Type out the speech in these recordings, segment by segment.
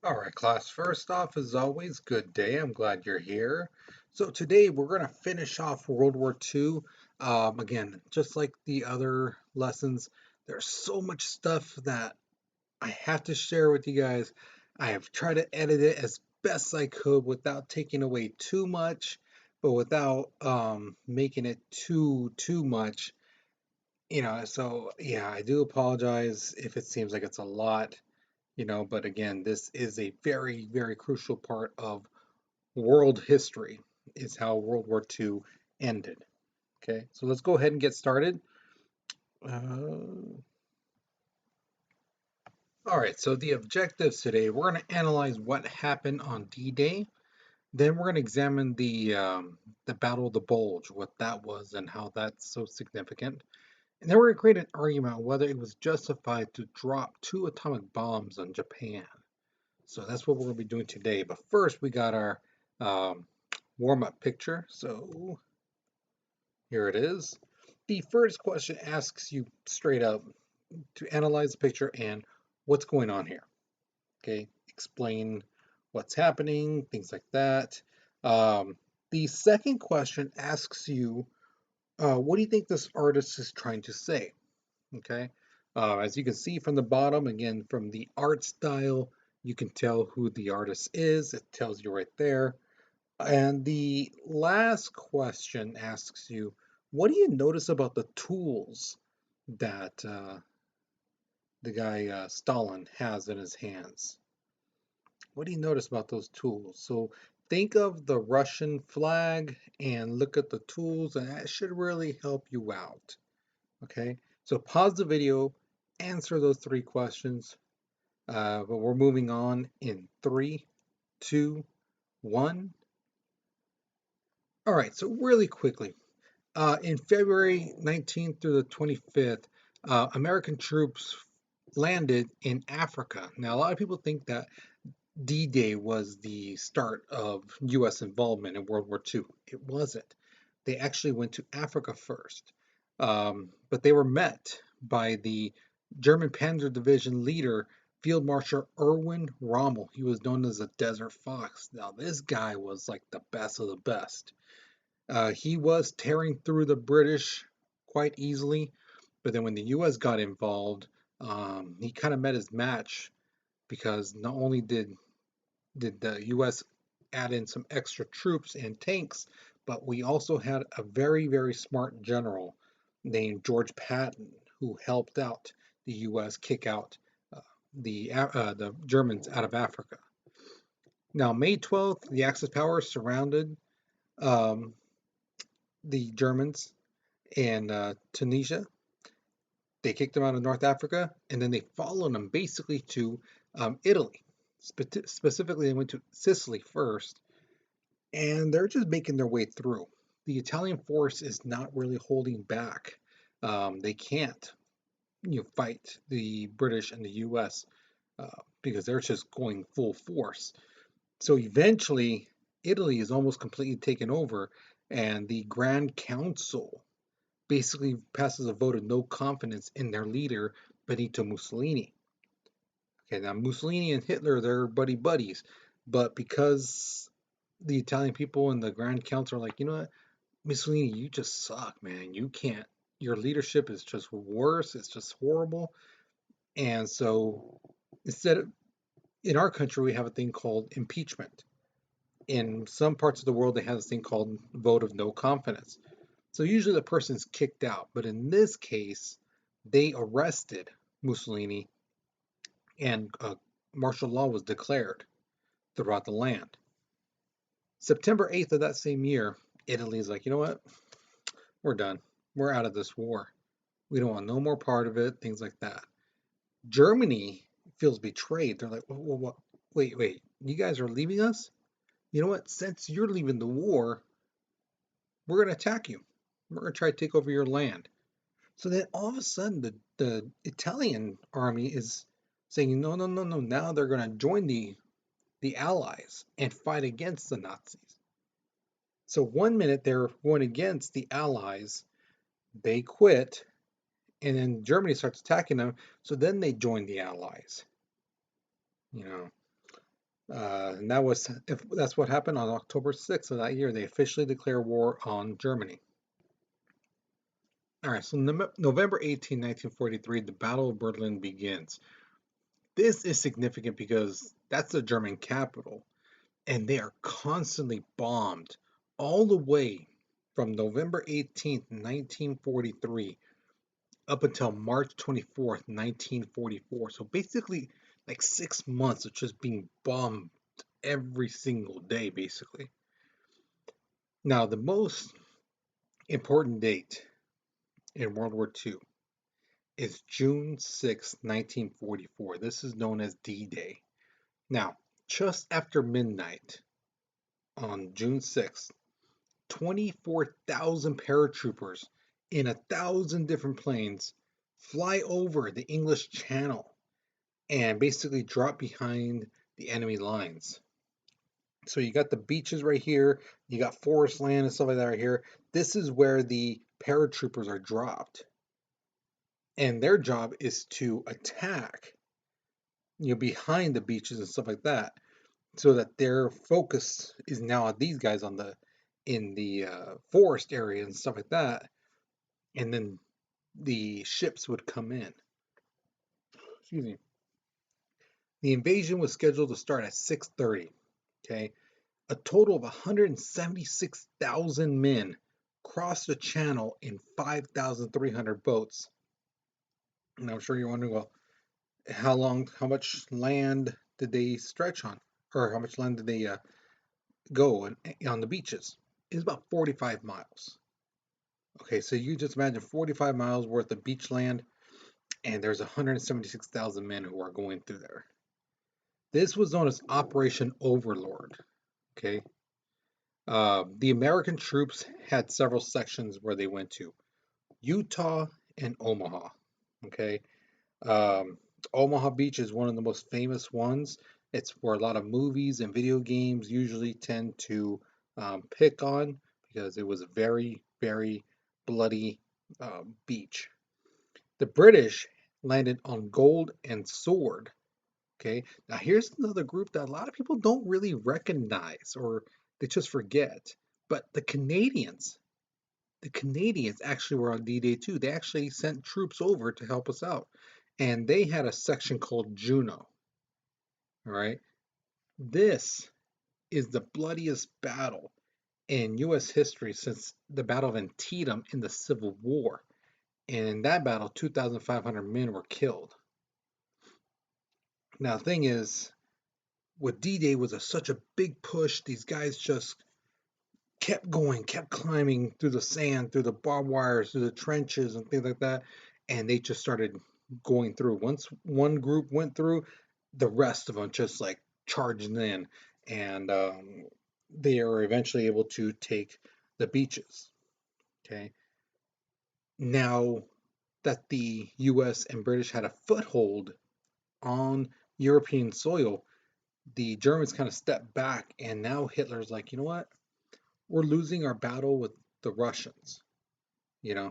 All right, class. First off, as always, good day. I'm glad you're here. So today we're going to finish off World War II. Again, just like the other lessons, there's so much stuff that I have to share with you guys. I have tried to edit it as best I could without taking away too much, but without making it too much. So yeah, I do apologize if it seems like it's a lot. But again, this is a very crucial part of world history, is how World War II ended. Okay, so let's go ahead and get started. All right, so the objectives today, we're going to analyze what happened on D-Day. Then we're going to examine the Battle of the Bulge, what that was and how that's so significant. And then we're going to create an argument on whether it was justified to drop 2 atomic bombs on Japan. So that's what we're going to be doing today. But first, we got our um, warm-up picture. So here it is. The first question asks you straight up to analyze the picture and what's going on here. Okay, explain what's happening, things like that. Um, the second question asks you, what do you think this artist is trying to say? Okay, as you can see from the bottom, again, from the art style, you can tell who the artist is. It tells you right there. And the last question asks you, what do you notice about the tools that the guy Stalin has in his hands? What do you notice about those tools? So think of the Russian flag and look at the tools, and that should really help you out. Okay, so pause the video, answer those 3 questions, but we're moving on in 3, 2, 1. All right, so really quickly, in February 19th through the 25th, American troops landed in Africa. Now, a lot of people think that D-Day was the start of U.S. involvement in World War II. It wasn't. They actually went to Africa first, but they were met by the German Panzer Division leader, Field Marshal Erwin Rommel. He was known as the Desert Fox. Now, this guy was like the best of the best. He was tearing through the British quite easily, but then when the U.S. got involved, he kind of met his match because not only did the U.S. add in some extra troops and tanks, but we also had a very smart general named George Patton who helped out the U.S. kick out the Germans out of Africa. Now, May 12th, the Axis powers surrounded um, the Germans in Tunisia. They kicked them out of North Africa, and then they followed them basically to Italy. Specifically, they went to Sicily first, and they're just making their way through. The Italian force is not really holding back. They can't, fight the British and the U.S. Because they're just going full force. So eventually, Italy is almost completely taken over, and the Grand Council basically passes a vote of no confidence in their leader, Benito Mussolini. Okay, now Mussolini and Hitler, they're buddies, but because the Italian people and the Grand Council are like, you know what, Mussolini, you just suck, man. You can't. Your leadership is just worse. It's just horrible. And so instead of in our country, we have a thing called impeachment. In some parts of the world, they have this thing called vote of no confidence. So usually the person's kicked out, but in this case, they arrested Mussolini and martial law was declared throughout the land. September 8th of that same year, Italy is like, you know what? We're done. We're out of this war. We don't want no more part of it, things like that. Germany feels betrayed. They're like, what? Wait. You guys are leaving us? You know what? Since you're leaving the war, we're going to attack you. We're going to try to take over your land. So then all of a sudden, the Italian army is saying, no. Now they're going to join the Allies and fight against the Nazis. So 1 minute they're going against the Allies, they quit, and then Germany starts attacking them. So then they join the Allies. You know, And that was, if that's what happened on October 6th of that year, they officially declared war on Germany. All right, so November 18, 1943, the Battle of Berlin begins. This is significant because that's the German capital, and they are constantly bombed all the way from November 18th, 1943 up until March 24th, 1944. So basically, like 6 months of just being bombed every single day, basically. Now, the most important date in World War II is June 6th, 1944. This is known as D-Day. Now, just after midnight on June 6th, 24,000 paratroopers in 1,000 different planes fly over the English Channel and basically drop behind the enemy lines. So you got the beaches right here, you got forest land and stuff like that right here. This is where the paratroopers are dropped. And their job is to attack, behind the beaches and stuff like that, so that their focus is now on these guys in the forest area and stuff like that, and then the ships would come in. Excuse me. The invasion was scheduled to start at 6:30. Okay, a total of 176,000 men crossed the channel in 5,300 boats. And I'm sure you're wondering, well, how much land did they stretch on, or how much land did they go on the beaches? It's about 45 miles. Okay, so you just imagine 45 miles worth of beach land, and there's 176,000 men who are going through there. This was known as Operation Overlord. Okay, the American troops had several sections where they went to Utah and Omaha. Okay, um, Omaha Beach is one of the most famous ones. It's where a lot of movies and video games usually tend to pick on because it was a very, very bloody beach. The British landed on Gold and Sword. Okay, now here's another group that a lot of people don't really recognize or they just forget. But the Canadians actually were on D-Day too. They actually sent troops over to help us out. And they had a section called Juno. All right. This is the bloodiest battle in U.S. history since the Battle of Antietam in the Civil War. And in that battle, 2,500 men were killed. Now, the thing is, with D-Day was such a big push, these guys just kept going, kept climbing through the sand, through the barbed wires, through the trenches and things like that. And they just started going through. Once one group went through, the rest of them just like charged in. And they are eventually able to take the beaches. Okay. Now that the US and British had a foothold on European soil, the Germans kind of stepped back. And now Hitler's like, you know what? We're losing our battle with the Russians.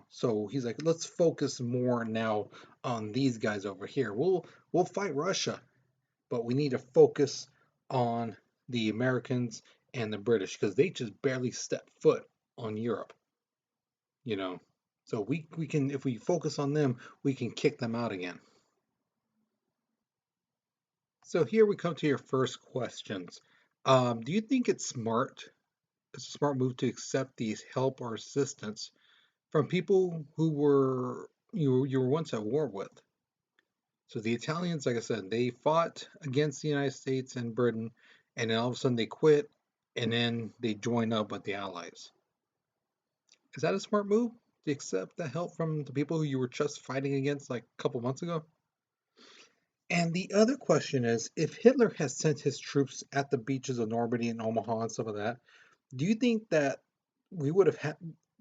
So he's like, let's focus more now on these guys over here. We'll fight Russia, but we need to focus on the Americans and the British because they just barely stepped foot on Europe, you know. So we can, if we focus on them, we can kick them out again. So here we come to your first questions. Do you think it's a smart move to accept these help or assistance from people who you were once at war with? So the Italians, like I said, they fought against the United States and Britain, and then all of a sudden they quit, and then they join up with the Allies. Is that a smart move to accept the help from the people who you were just fighting against like a couple months ago? And the other question is, if Hitler has sent his troops at the beaches of Normandy and Omaha and some of that, do you think that we would have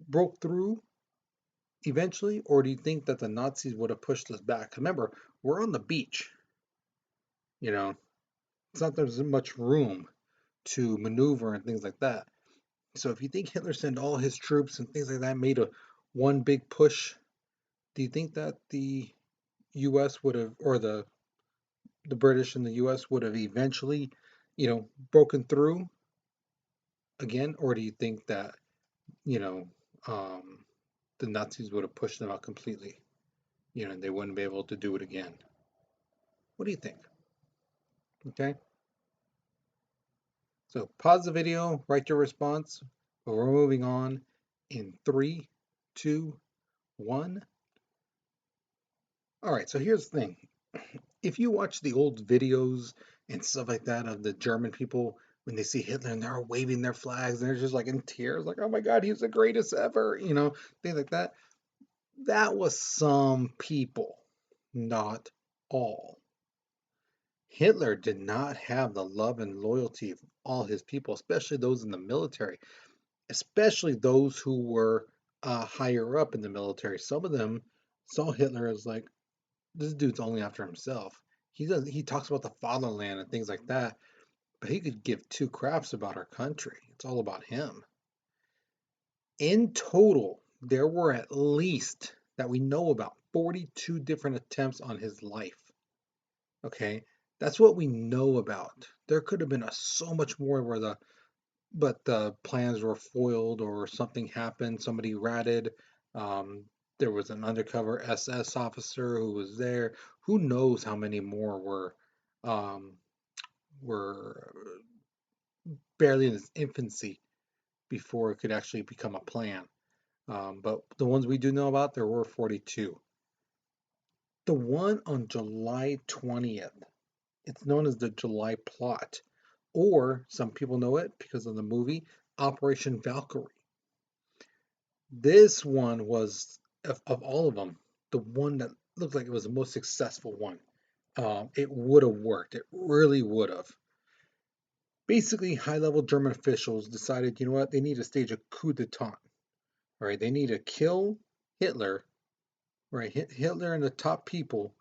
broke through eventually, or do you think that the Nazis would have pushed us back? Remember, we're on the beach. You know, it's not there's much room to maneuver and things like that. So if you think Hitler sent all his troops and things like that, made a one big push, do you think that the U.S. would have, or the British and the U.S. would have eventually broken through again, or do you think that, you know, um, the Nazis would have pushed them out completely, and they wouldn't be able to do it again? What do you think? Okay, so pause the video, write your response, but we're moving on in three, two, one. All right, so here's the thing. If you watch the old videos and stuff like that of the German people when they see Hitler and they're waving their flags and they're just like in tears, like, oh my God, he's the greatest ever, things like that. That was some people, not all. Hitler did not have the love and loyalty of all his people, especially those in the military, especially those who were higher up in the military. Some of them saw Hitler as like, this dude's only after himself. He talks about the fatherland and things like that, but he could give two craps about our country. It's all about him. In total, there were at least that we know about 42 different attempts on his life. Okay, that's what we know about. There could have been so much more but the plans were foiled or something happened. Somebody ratted. Um, there was an undercover SS officer who was there. Who knows how many more um, were barely in its infancy before it could actually become a plan. But the ones we do know about, there were 42. The one on July 20th, it's known as the July Plot, or some people know it because of the movie Operation Valkyrie. This one was, of all of them, the one that looked like it was the most successful one. It would have worked. It really would have. Basically, high-level German officials decided, you know what, they need to stage a coup d'etat. Right? They need to kill Hitler, right? Hitler and the top people,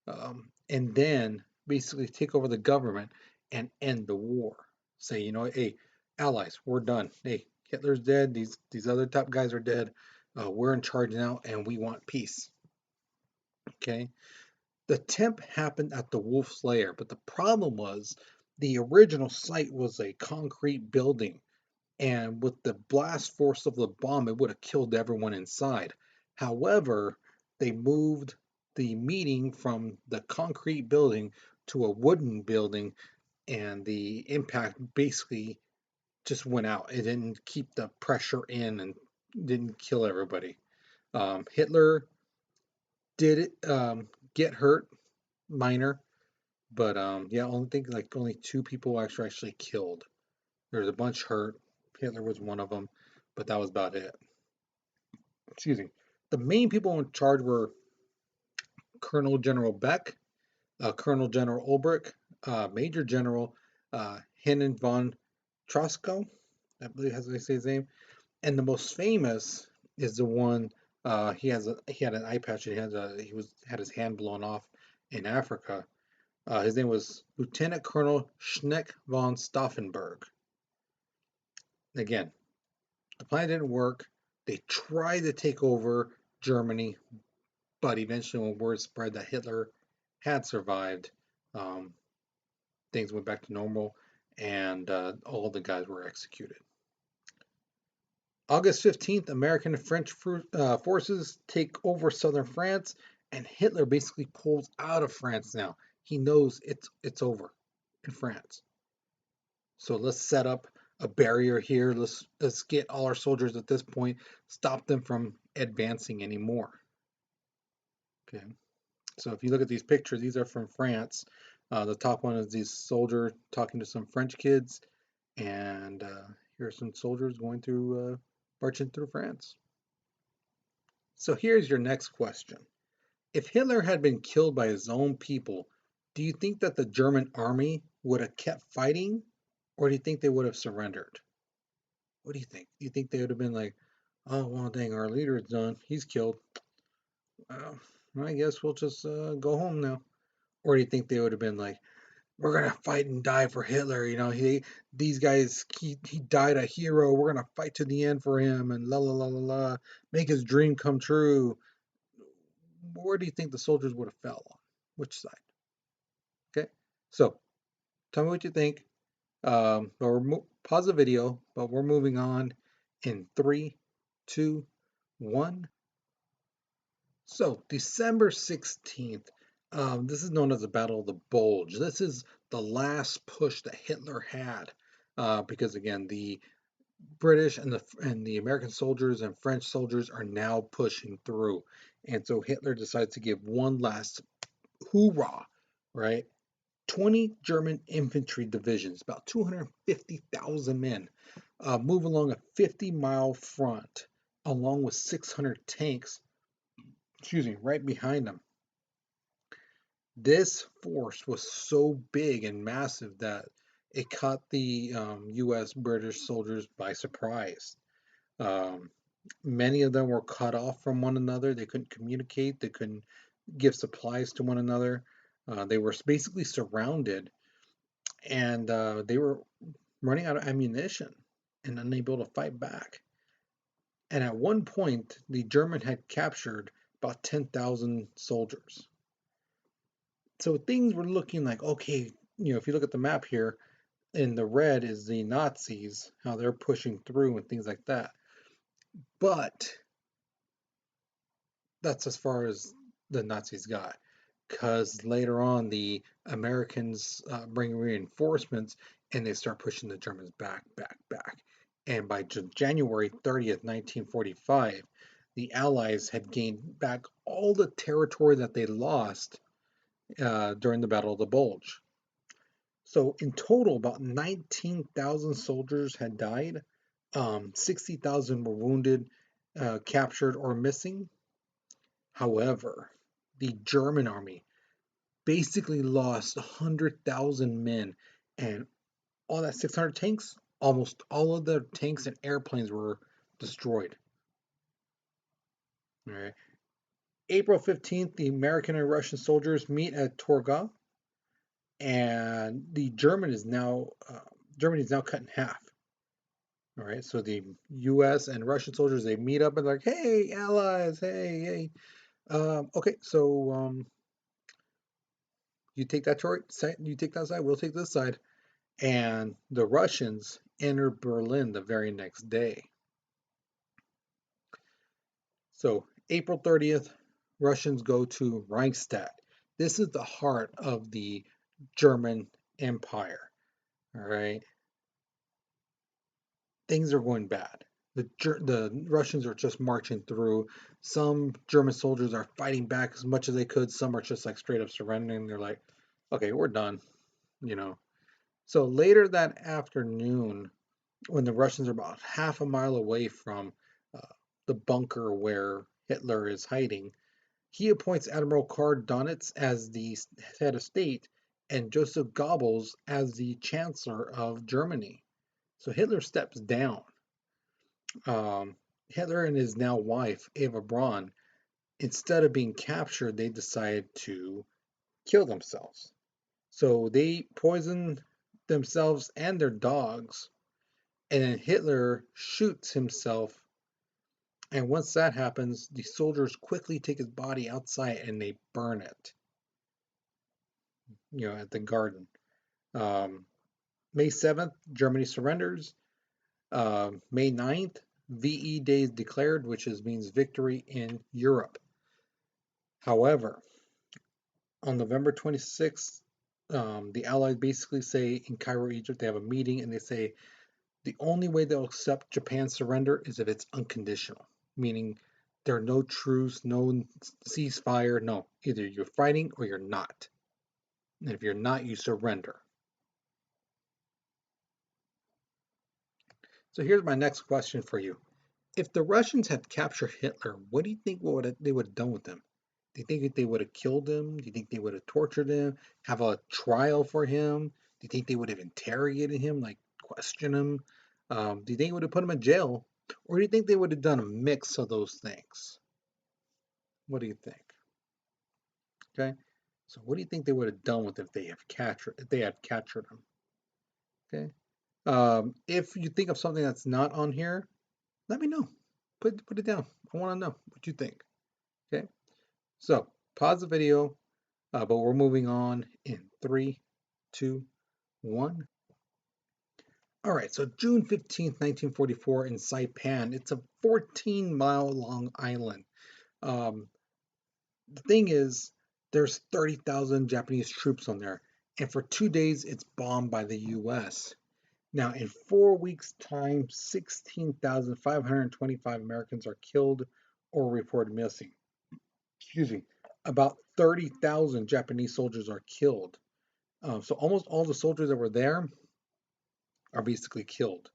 and then basically take over the government and end the war. Say, hey, allies, we're done. Hey, Hitler's dead. These other top guys are dead. We're in charge now, and we want peace. Okay. The attempt happened at the Wolf's Lair, but the problem was the original site was a concrete building, and with the blast force of the bomb, it would have killed everyone inside. However, they moved the meeting from the concrete building to a wooden building, and the impact basically just went out. It didn't keep the pressure in and didn't kill everybody. Hitler did get hurt, minor, but yeah, only think like only two people actually killed. There was a bunch hurt. Hitler was one of them, but that was about it. Excuse me. The main people in charge were Colonel General Beck, Colonel General Ulbrich, Major General Henning von Troscow, I believe that's how they say his name, and the most famous is the one. He had an eye patch. And had his hand blown off in Africa. His name was Lieutenant Colonel Schneck von Stauffenberg. Again, the plan didn't work. They tried to take over Germany, but eventually, when word spread that Hitler had survived, um, things went back to normal, and all the guys were executed. August 15th, American and French forces take over southern France, and Hitler basically pulls out of France now. He knows it's over in France. So let's set up a barrier here. Let's get all our soldiers at this point, stop them from advancing anymore. Okay. So if you look at these pictures, these are from France. The top one is these soldier talking to some French kids, and here are some soldiers going through, marching through France. So here's your next question. If Hitler had been killed by his own people, do you think that the German army would have kept fighting, or do you think they would have surrendered? What do you think? Do you think they would have been like, oh, well, dang, our leader is done. He's killed. Uh, I guess we'll just go home now. Or do you think they would have been like, we're gonna fight and die for Hitler. These guys, he died a hero. We're gonna fight to the end for him, and la la la la la, make his dream come true. Where do you think the soldiers would have fell on? Which side? Okay, so tell me what you think. Pause the video, but we're moving on in 3, 2, 1. So, December 16th, this is known as the Battle of the Bulge. This is the last push that Hitler had, because again, the British and the American soldiers and French soldiers are now pushing through, and so Hitler decides to give one last hoorah, right? 20 German infantry divisions, about 250,000 men, move along a 50-mile front, along with 600 tanks, right behind them. This force was so big and massive that it caught the U.S. British soldiers by surprise. Um, Many of them were cut off from one another. They couldn't communicate. They couldn't give supplies to one another. They were basically surrounded, and they were running out of ammunition and unable to fight back. And at one point, the German had captured about 10,000 soldiers. So things were looking like, okay, if you look at the map here, in the red is the Nazis, how they're pushing through and things like that. But that's as far as the Nazis got, because later on the Americans bring reinforcements and they start pushing the Germans back, back, back. And by January 30th, 1945, the Allies had gained back all the territory that they lost during the Battle of the Bulge. So in total, about 19,000 soldiers had died. 60,000 were wounded, captured, or missing. However, the German army basically lost 100,000 men, and all that 600 tanks, almost all of the tanks and airplanes were destroyed. All right. April 15th, the American and Russian soldiers meet at Torgau, and the Germany is now cut in half. All right, so the U.S. and Russian soldiers, they meet up and they're like, "Hey, allies! Hey, hey! Okay, so you take that side, you take that side, we'll take this side." And the Russians enter Berlin the very next day. So April 30th, Russians go to Reichstag. This is the heart of the German Empire. All right, things are going bad. The Russians are just marching through. Some German soldiers are fighting back as much as they could. Some are just like straight up surrendering. They're like, okay, we're done, you know. So later that afternoon, when the Russians are about half a mile away from uh, the bunker where Hitler is hiding, he appoints Admiral Karl Donitz as the head of state and Joseph Goebbels as the chancellor of Germany. So Hitler steps down. Um, Hitler and his now wife, Eva Braun, instead of being captured, they decide to kill themselves. So they poison themselves and their dogs, and then Hitler shoots himself. And once that happens, the soldiers quickly take his body outside and they burn it, at the garden. Um, May 7th, Germany surrenders. May 9th, VE Day is declared, which means victory in Europe. However, on November 26th, the Allies basically say in Cairo, Egypt, they have a meeting and they say the only way they'll accept Japan's surrender is if it's unconditional, meaning there are no truce, no ceasefire, no. Either you're fighting or you're not. And if you're not, you surrender. So here's my next question for you. If the Russians had captured Hitler, what do you think they would have done with him? Do you think that they would have killed him? Do you think they would have tortured him? Have a trial for him? Do you think they would have interrogated him, like question him? Do you think they would have put him in jail? Or do you think they would have done a mix of those things? What do you think? Okay. So what do you think they would have done with if they had captured him? Okay. If you think of something that's not on here, let me know. Put it down. I want to know what you think. Okay. So pause the video, but we're moving on in 3, 2, 1. All right, so June 15th, 1944 in Saipan. It's a 14-mile long island. Um, the thing is, there's 30,000 Japanese troops on there, and for 2 days it's bombed by the U.S. Now, in 4 weeks' time, 16,525 Americans are killed or reported missing. Excuse me. About 30,000 Japanese soldiers are killed. So almost all the soldiers that were there are basically killed.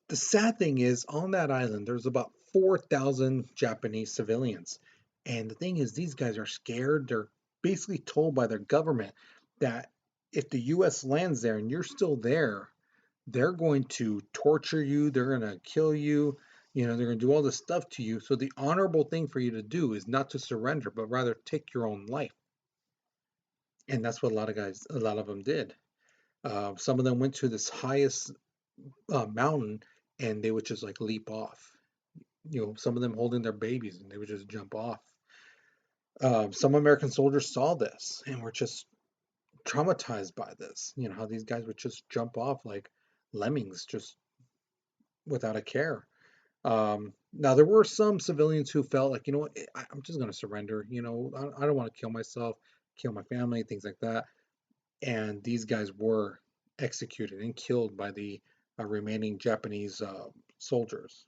The sad thing is, on that island, there's about 4,000 Japanese civilians. And the thing is, these guys are scared. They're basically told by their government that if the US lands there and you're still there, they're going to torture you, they're going to kill you, they're going to do all this stuff to you. So the honorable thing for you to do is not to surrender, but rather take your own life. And that's what a lot of them did. Some of them went to this highest mountain and they would just like leap off. Some of them holding their babies and they would just jump off. Some American soldiers saw this and were just traumatized by this. How these guys would just jump off like lemmings, just without a care. Now there were some civilians who felt like, I'm just going to surrender. I don't want to kill myself, kill my family, things like that. And these guys were executed and killed by the remaining Japanese soldiers.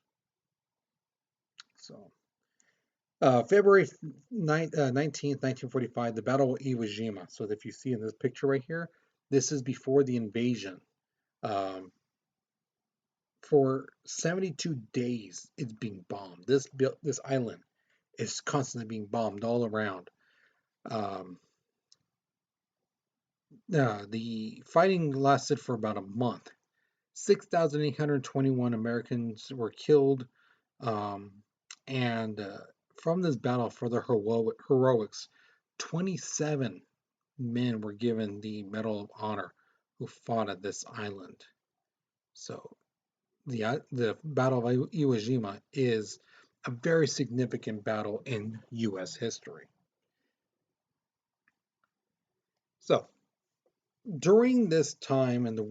So, February 19th, 1945, the Battle of Iwo Jima. So, if you see in this picture right here, this is before the invasion. Um, for 72 days, it's being bombed. This island is constantly being bombed all around. Um, the fighting lasted for about a month. 6,821 Americans were killed, um, and from this battle for their heroics, 27 men were given the Medal of Honor who fought at this island. So the Battle of Iwo Jima is a very significant battle in U.S. history. So during this time in the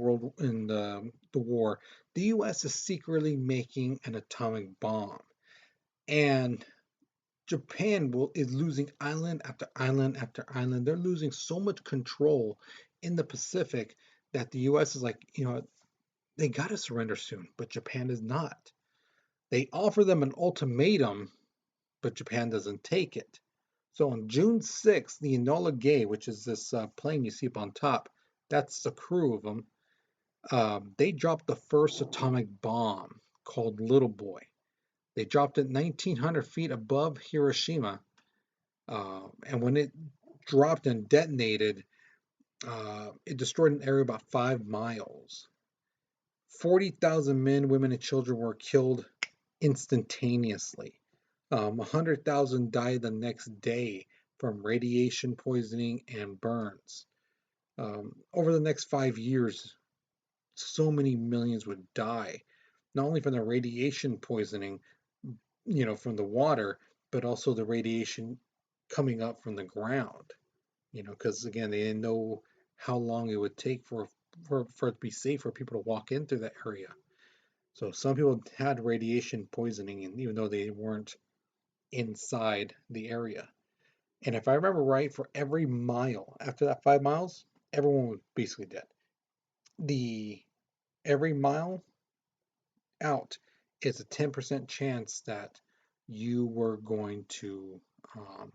war, the U.S. is secretly making an atomic bomb, and Japan is losing island after island after island. They're losing so much control in the Pacific that the U.S. is like, they got to surrender soon, but Japan is not. They offer them an ultimatum, but Japan doesn't take it. So on June 6th, the Enola Gay, which is this plane you see up on top, that's the crew of them. They dropped the first atomic bomb called Little Boy. They dropped it 1,900 feet above Hiroshima, and when it dropped and detonated, it destroyed an area about 5 miles. 40,000 men, women, and children were killed instantaneously. 100,000 died the next day from radiation poisoning and burns. Over the next 5 years, so many millions would die, not only from the radiation poisoning, from the water, but also the radiation coming up from the ground, because again, they didn't know how long it would take for it to be safe for people to walk into that area. So some people had radiation poisoning, and even though they weren't inside the area. And if I remember right, for every mile after that 5 miles, everyone was basically dead. The every mile out is a 10% chance that you were going to um,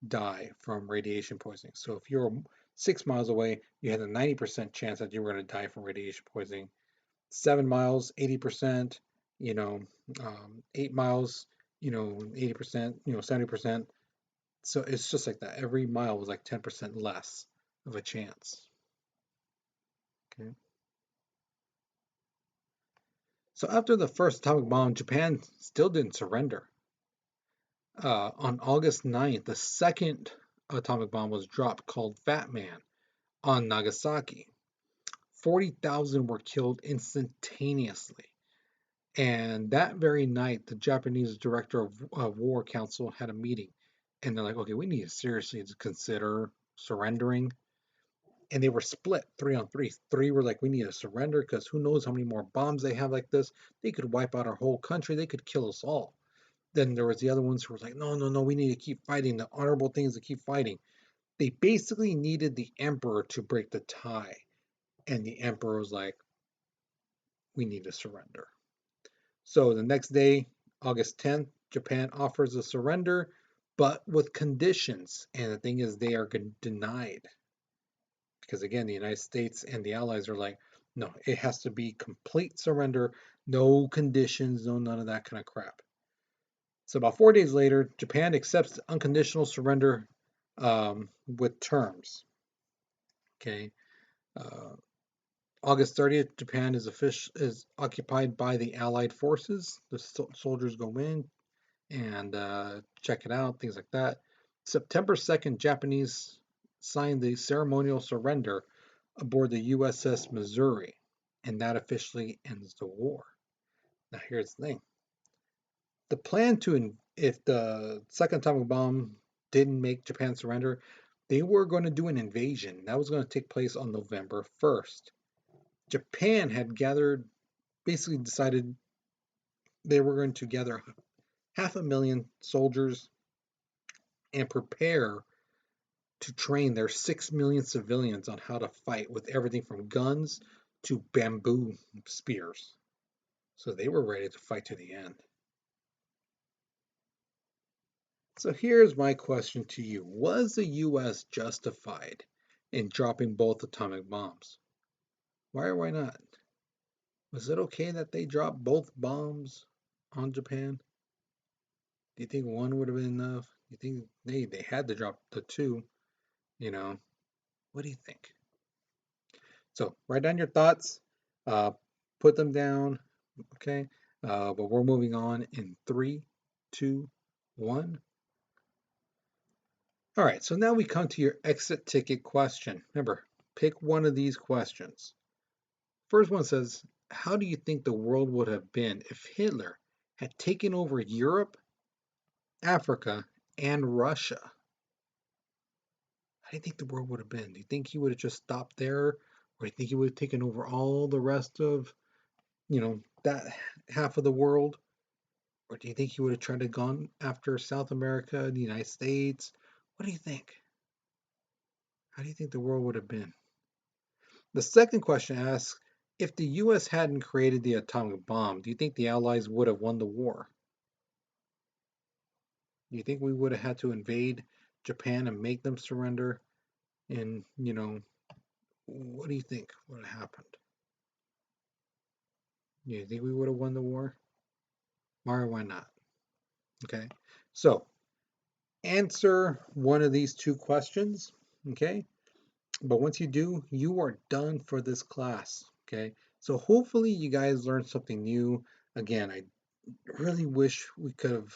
die from radiation poisoning. So if you're 6 miles away, you had a 90% chance that you were going to die from radiation poisoning. 7 miles, 80%, you know, 8 miles, 80%, 70%. So it's just like that. Every mile was like 10% less of a chance. Okay. So after the first atomic bomb, Japan still didn't surrender. On August 9th, the second atomic bomb was dropped called Fat Man on Nagasaki. 40,000 were killed instantaneously. And that very night, the Japanese director of War Council had a meeting. And they're like, okay, we need to seriously consider surrendering. and they were split 3-on-3. Three were like, we need to surrender because who knows how many more bombs they have like this. They could wipe out our whole country. They could kill us all. Then there was the other ones who were like, no, no, no, we need to keep fighting. The honorable thing is to keep fighting. They basically needed the emperor to break the tie. And the emperor was like, we need to surrender. So the next day, August 10th, Japan offers a surrender, but with conditions. And the thing is, they are denied. Because again, the United States and the Allies are like, no, it has to be complete surrender, no conditions, no none of that kind of crap. So about 4 days later, Japan accepts unconditional surrender with terms. Okay. Uh, August 30th, Japan is occupied by the Allied forces. The soldiers go in and check it out, things like that. September 2nd, Japanese signed the ceremonial surrender aboard the USS Missouri, and that officially ends the war. Now, here's the thing. The plan if the second atomic bomb didn't make Japan surrender, they were going to do an invasion. That was going to take place on November 1st. Japan had basically decided they were going to gather 500,000 soldiers and prepare to train their 6 million civilians on how to fight with everything from guns to bamboo spears. So they were ready to fight to the end. So here's my question to you. Was the US justified in dropping both atomic bombs? Why or why not? Was it okay that they dropped both bombs on Japan? Do you think one would have been enough? You think they had to drop the two, you know? What do you think? So write down your thoughts, uh, put them down, okay? But we're moving on in 3, 2, 1. All right, so now we come to your exit ticket question. Remember, pick one of these questions. First one says, how do you think the world would have been if Hitler had taken over Europe, Africa, and Russia? How do you think the world would have been? Do you think he would have just stopped there? Or do you think he would have taken over all the rest of, that half of the world? Or do you think he would have tried to gone after South America, the United States? What do you think? How do you think the world would have been? The second question asks, if the US hadn't created the atomic bomb, do you think the Allies would have won the war? Do you think we would have had to invade Japan and make them surrender? And, what do you think would have happened? Do you think we would have won the war? Why or why not? Okay, so answer one of these two questions, okay? But once you do, you are done for this class, okay? So hopefully you guys learned something new. Again, I really wish we could have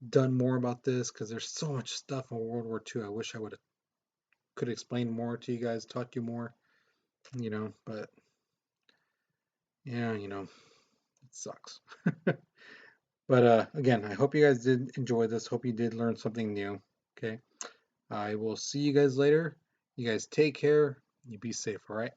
done more about this because there's so much stuff in World War II. I wish I could explain more to you guys, taught you more, but yeah, it sucks. But again, I hope you guys did enjoy this. Hope you did learn something new. Okay. I will see you guys later. You guys take care. You be safe, all right?